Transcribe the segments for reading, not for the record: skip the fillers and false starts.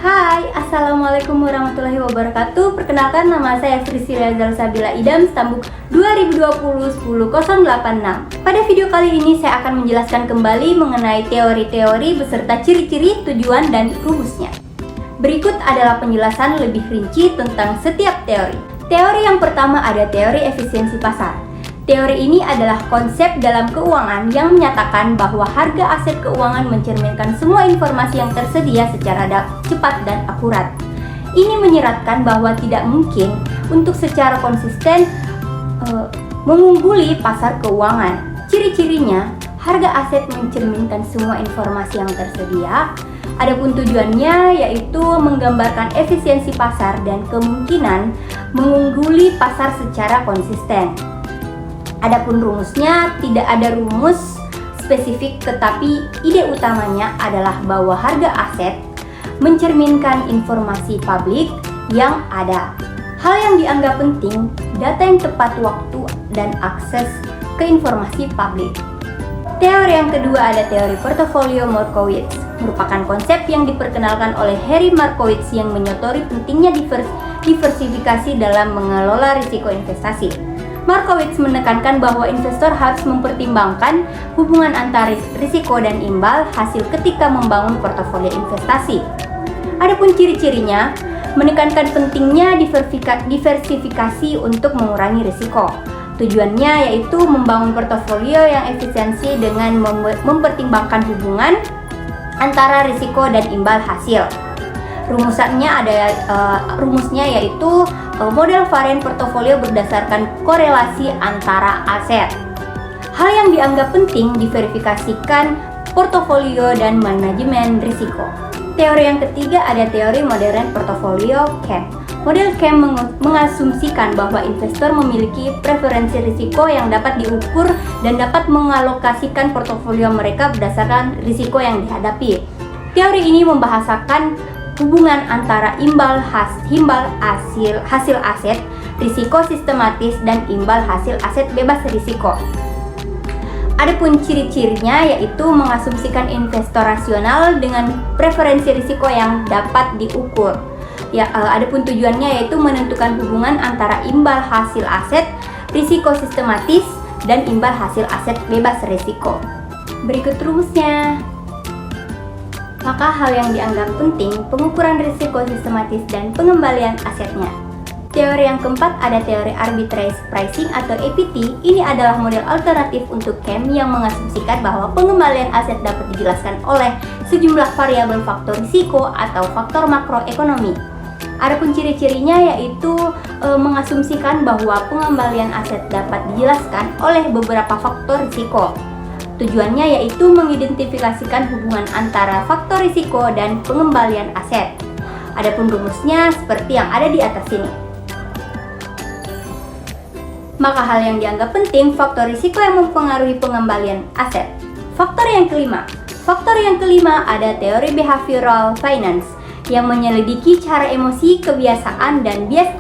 Hai, Assalamualaikum warahmatullahi wabarakatuh. Perkenalkan, nama saya Priscilla Zalsabila Idam, Stambuk 2020-10086. Pada video kali ini saya akan menjelaskan kembali mengenai teori-teori beserta ciri-ciri, tujuan, dan rumusnya. Berikut adalah penjelasan lebih rinci tentang setiap teori. Teori yang pertama ada teori efisiensi pasar. Teori ini adalah konsep dalam keuangan yang menyatakan bahwa harga aset keuangan mencerminkan semua informasi yang tersedia secara cepat dan akurat. Ini menyeratkan bahwa tidak mungkin untuk secara konsisten mengungguli pasar keuangan. Ciri-cirinya, harga aset mencerminkan semua informasi yang tersedia. Adapun tujuannya yaitu menggambarkan efisiensi pasar dan kemungkinan mengungguli pasar secara konsisten. Adapun rumusnya, tidak ada rumus spesifik, tetapi ide utamanya adalah bahwa harga aset mencerminkan informasi publik yang ada. Hal yang dianggap penting, data yang tepat waktu dan akses ke informasi publik. Teori yang kedua ada teori portofolio Markowitz, merupakan konsep yang diperkenalkan oleh Harry Markowitz yang menyotori pentingnya diversifikasi dalam mengelola risiko investasi. Markowitz menekankan bahwa investor harus mempertimbangkan hubungan antara risiko dan imbal hasil ketika membangun portofolio investasi. Adapun ciri-cirinya, menekankan pentingnya diversifikasi untuk mengurangi risiko. Tujuannya yaitu membangun portofolio yang efisiensi dengan mempertimbangkan hubungan antara risiko dan imbal hasil. Rumusnya yaitu model varian portofolio berdasarkan korelasi antara aset. Hal yang dianggap penting diverifikasikan portofolio dan manajemen risiko. Teori yang ketiga ada teori modern portofolio CAM. Model CAM mengasumsikan bahwa investor memiliki preferensi risiko yang dapat diukur dan dapat mengalokasikan portofolio mereka berdasarkan risiko yang dihadapi. Teori ini membahasakan hubungan antara imbal hasil aset risiko sistematis dan imbal hasil aset bebas risiko. Adapun ciri-cirinya yaitu mengasumsikan investor rasional dengan preferensi risiko yang dapat diukur. Adapun tujuannya yaitu menentukan hubungan antara imbal hasil aset risiko sistematis dan imbal hasil aset bebas risiko. Berikut rumusnya. Maka hal yang dianggap penting, pengukuran risiko sistematis dan pengembalian asetnya. Teori yang keempat ada teori arbitrage pricing atau APT. Ini adalah model alternatif untuk CAM yang mengasumsikan bahwa pengembalian aset dapat dijelaskan oleh sejumlah variabel faktor risiko atau faktor makroekonomi. Adapun ciri-cirinya yaitu mengasumsikan bahwa pengembalian aset dapat dijelaskan oleh beberapa faktor risiko. Tujuannya yaitu mengidentifikasikan hubungan antara faktor risiko dan pengembalian aset. Adapun rumusnya seperti yang ada di atas ini. Maka hal yang dianggap penting, faktor risiko yang mempengaruhi pengembalian aset. Faktor yang kelima ada teori behavioral finance yang menyelidiki cara emosi, kebiasaan, dan bias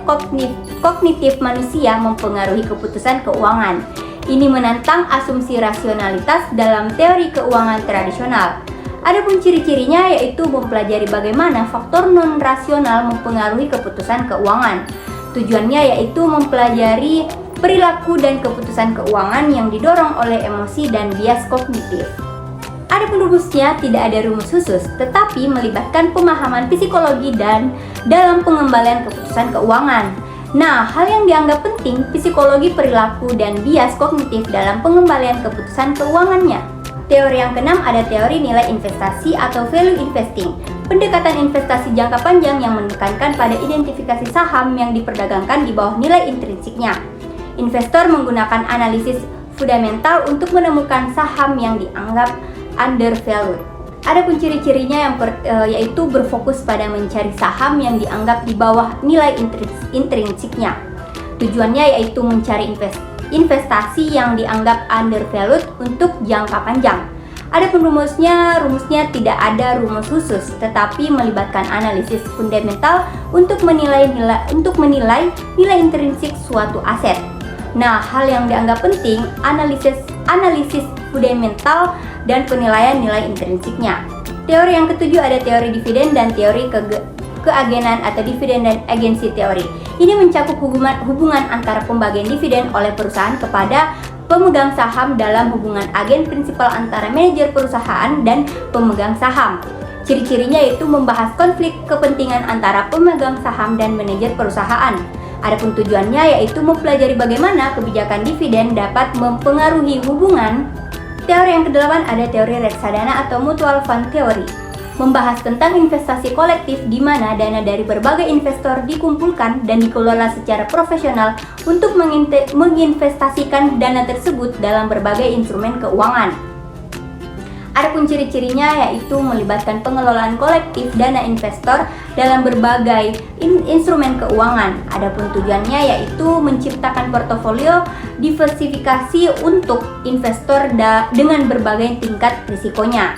kognitif manusia mempengaruhi keputusan keuangan. Ini menantang asumsi rasionalitas dalam teori keuangan tradisional. Adapun ciri-cirinya yaitu mempelajari bagaimana faktor non-rasional mempengaruhi keputusan keuangan. Tujuannya yaitu mempelajari perilaku dan keputusan keuangan yang didorong oleh emosi dan bias kognitif. Adapun rumusnya tidak ada rumus khusus, tetapi melibatkan pemahaman psikologi dan dalam pengembalian keputusan keuangan. Nah, hal yang dianggap penting, psikologi perilaku dan bias kognitif dalam pengembalian keputusan keuangannya. Teori yang keenam ada teori nilai investasi atau value investing. Pendekatan investasi jangka panjang yang menekankan pada identifikasi saham yang diperdagangkan di bawah nilai intrinsiknya. Investor menggunakan analisis fundamental untuk menemukan saham yang dianggap undervalued. Adapun ciri-cirinya yaitu berfokus pada mencari saham yang dianggap di bawah nilai intrinsiknya. Tujuannya yaitu mencari investasi yang dianggap undervalued untuk jangka panjang. Adapun rumusnya tidak ada rumus khusus, tetapi melibatkan analisis fundamental untuk menilai nilai intrinsik suatu aset. Nah, hal yang dianggap penting, analisis fundamental dan penilaian nilai intrinsiknya. Teori yang ketujuh ada teori dividen dan teori keagenan atau dividen dan agency teori. Ini mencakup hubungan antara pembagian dividen oleh perusahaan kepada pemegang saham dalam hubungan agen prinsipal antara manajer perusahaan dan pemegang saham. Ciri-cirinya yaitu membahas konflik kepentingan antara pemegang saham dan manajer perusahaan. Adapun tujuannya yaitu mempelajari bagaimana kebijakan dividen dapat mempengaruhi hubungan. Teori yang ke-8 ada teori reksadana atau mutual fund theory. Membahas tentang investasi kolektif di mana dana dari berbagai investor dikumpulkan dan dikelola secara profesional untuk menginvestasikan dana tersebut dalam berbagai instrumen keuangan. Adapun ciri-cirinya yaitu melibatkan pengelolaan kolektif dana investor dalam berbagai instrumen keuangan. Adapun tujuannya yaitu menciptakan portofolio diversifikasi untuk investor dengan berbagai tingkat risikonya.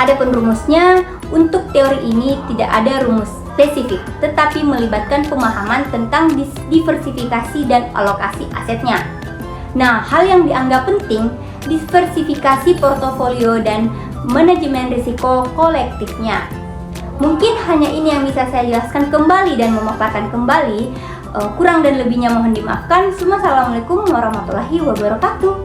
Adapun rumusnya, untuk teori ini tidak ada rumus spesifik, tetapi melibatkan pemahaman tentang diversifikasi dan alokasi asetnya. Nah, hal yang dianggap penting, diversifikasi portofolio dan manajemen risiko kolektifnya. Mungkin hanya ini yang bisa saya jelaskan kembali dan memaparkan kembali. Kurang dan lebihnya mohon dimaafkan. Assalamualaikum warahmatullahi wabarakatuh.